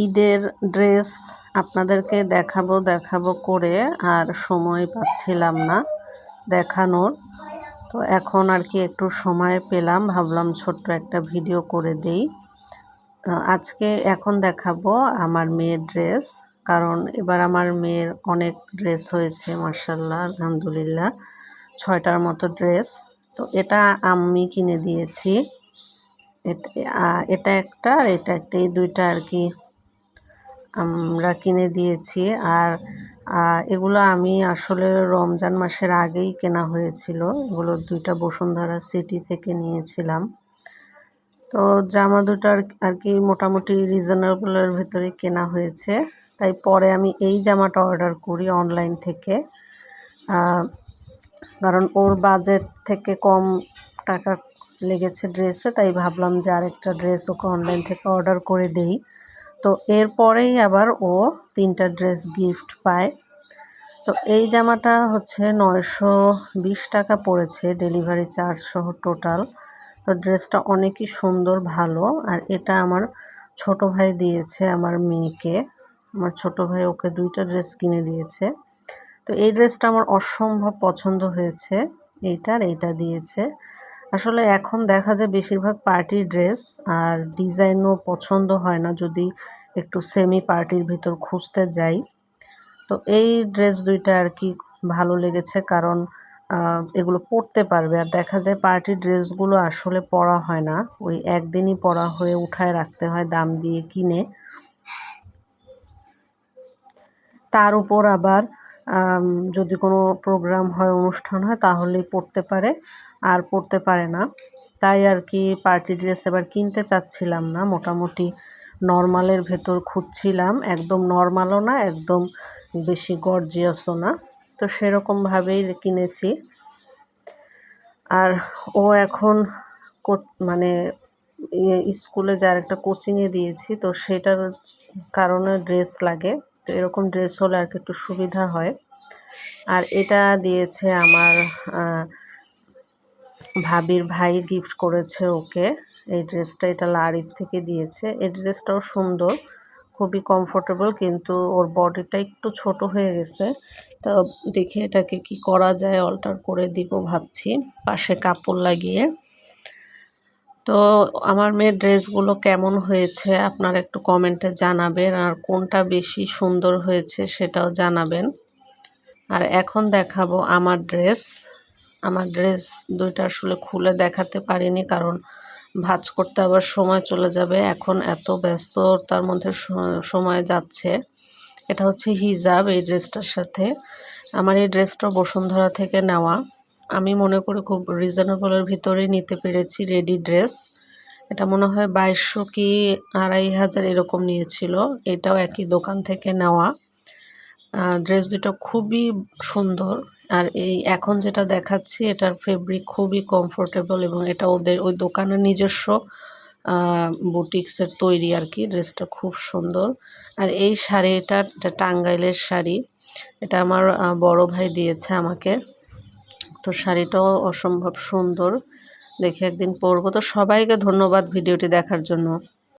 ঈদের ড্রেস আপনাদেরকে দেখাবো করে আর সময় পাচ্ছিলাম না দেখানোর। তো এখন আর কি একটু সময় পেলাম, ভাবলাম ছোট্ট একটা ভিডিও করে দেই। আজকে এখন দেখাবো আমার মেয়ের ড্রেস, কারণ এবার আমার মেয়ের অনেক ড্রেস হয়েছে মাশাআল্লাহ আলহামদুলিল্লাহ, 6টার মতো ড্রেস। তো এটা আমি কিনে দিয়েছি, এটা একটা আর এটা একটা, এই দুইটা আর কি আমরা কিনে দিয়েছি। আর এগুলো আমি আসলে রমজান মাসের আগেই কেনা হয়েছিল, এগুলো দুইটা বসুন্ধরা সিটি থেকে নিয়েছিলাম। তো জামা দুটার আর কি মোটামুটি রিজনেবলের ভেতরে কেনা হয়েছে, তাই পরে আমি এই জামাটা অর্ডার করি অনলাইন থেকে, কারণ ওর বাজেট থেকে কম টাকা লেগেছে ড্রেসে, তাই ভাবলাম যে আরেকটা ড্রেস ওকে অনলাইন থেকে অর্ডার করে দেই। তো এরপরেই আবার ও 3টা ড্রেস গিফট পায়। তো এই জামাটা হচ্ছে 920 টাকা পড়েছে ডেলিভারি চার্জ সহ টোটাল। তো ড্রেসটা অনেকই সুন্দর, ভালো। আর এটা আমার ছোট ভাই দিয়েছে আমার মেয়েকে, আমার ছোট ভাই ওকে 2টা ড্রেস কিনে দিয়েছে। তো এই ড্রেসটা আমার অসম্ভব পছন্দ হয়েছে, এইটা দিয়েছে। আসলে এখন দেখা যায় বেশিরভাগ পার্টি ড্রেস আর ডিজাইনও পছন্দ হয় না যদি একটু সেমি পার্টির ভিতর খুঁজতে যাই। তো এই ড্রেস দুইটা আর কি ভালো লেগেছে, কারণ এগুলো পরতে পারবে। আর দেখা যায় পার্টি ড্রেসগুলো আসলে পরা হয় না, ওই একদিনই পরা হয়ে উঠায় রাখতে হয় দাম দিয়ে কিনে। তার উপর আবার যদি কোনো প্রোগ্রাম হয়, অনুষ্ঠান হয়, তাহলেই পরতে পারে, আর পরতে পারে না। তাই আর কি পার্টি ড্রেস এবার কিনতে চাচ্ছিলাম না, মোটামুটি নর্মালের ভেতর খুঁজছিলাম, একদম নর্মালও না একদম বেশি গর্জিয়াসও না। তো সেরকমভাবেই কিনেছি। আর ও এখন মানে স্কুলে যার একটা কোচিংয়ে দিয়েছি, তো সেটার কারণে ড্রেস লাগে। তো এরকম ড্রেস হলে আর কি একটু সুবিধা হয়। আর এটা দিয়েছে আমার ভাবির ভাই, গিফট করেছে ওকে এই ড্রেসটা, এটা লারিফ থেকে দিয়েছে। এই ড্রেসটাও সুন্দর, খুবই কমফোর্টেবল, কিন্তু ওর বডিটা একটু ছোট হয়ে গেছে। তো দেখি এটাকে কি করা যায়, অল্টার করে দিব ভাবছি পাশে কাপড় লাগিয়ে। তো আমার মেয়ের ড্রেসগুলো কেমন হয়েছে আপনারা একটু কমেন্টে জানাবেন, আর কোনটা বেশি সুন্দর হয়েছে সেটাও জানাবেন। আর এখন দেখাবো আমার ড্রেস। আমার ড্রেস দুইটা আসলে খুলে দেখাতে পারিনি, কারণ ভাঁজ করতে আবার সময় চলে যাবে, এখন এত ব্যস্ততার মধ্যে সময় যাচ্ছে। এটা হচ্ছে হিজাব এই ড্রেসটার সাথে। আমার এই ড্রেসটা বসুন্ধরা থেকে নেওয়া, আমি মনে করি খুব রিজনেবলের ভিতরেই নিতে পেরেছি রেডি ড্রেস। এটা মনে হয় 2200 কি 2500 এরকম নিয়েছিল, এটাও একই দোকান থেকে নেওয়া। ড্রেস দুটো খুবই সুন্দর। আর এই এখন যেটা দেখাচ্ছি এটার ফেব্রিক খুবই কমফোর্টেবল, এবং এটা ওদের ওই দোকানের নিজস্ব বুটিক্সের তৈরি আর কি। ড্রেসটা খুব সুন্দর। আর এই শাড়িটা, এটা টাঙ্গাইলের শাড়ি, এটা আমার বড় ভাই দিয়েছে আমাকে। তো শাড়িটাও অসম্ভব সুন্দর, দেখে একদিন পরবো। তো সবাইকে ধন্যবাদ ভিডিওটি দেখার জন্য।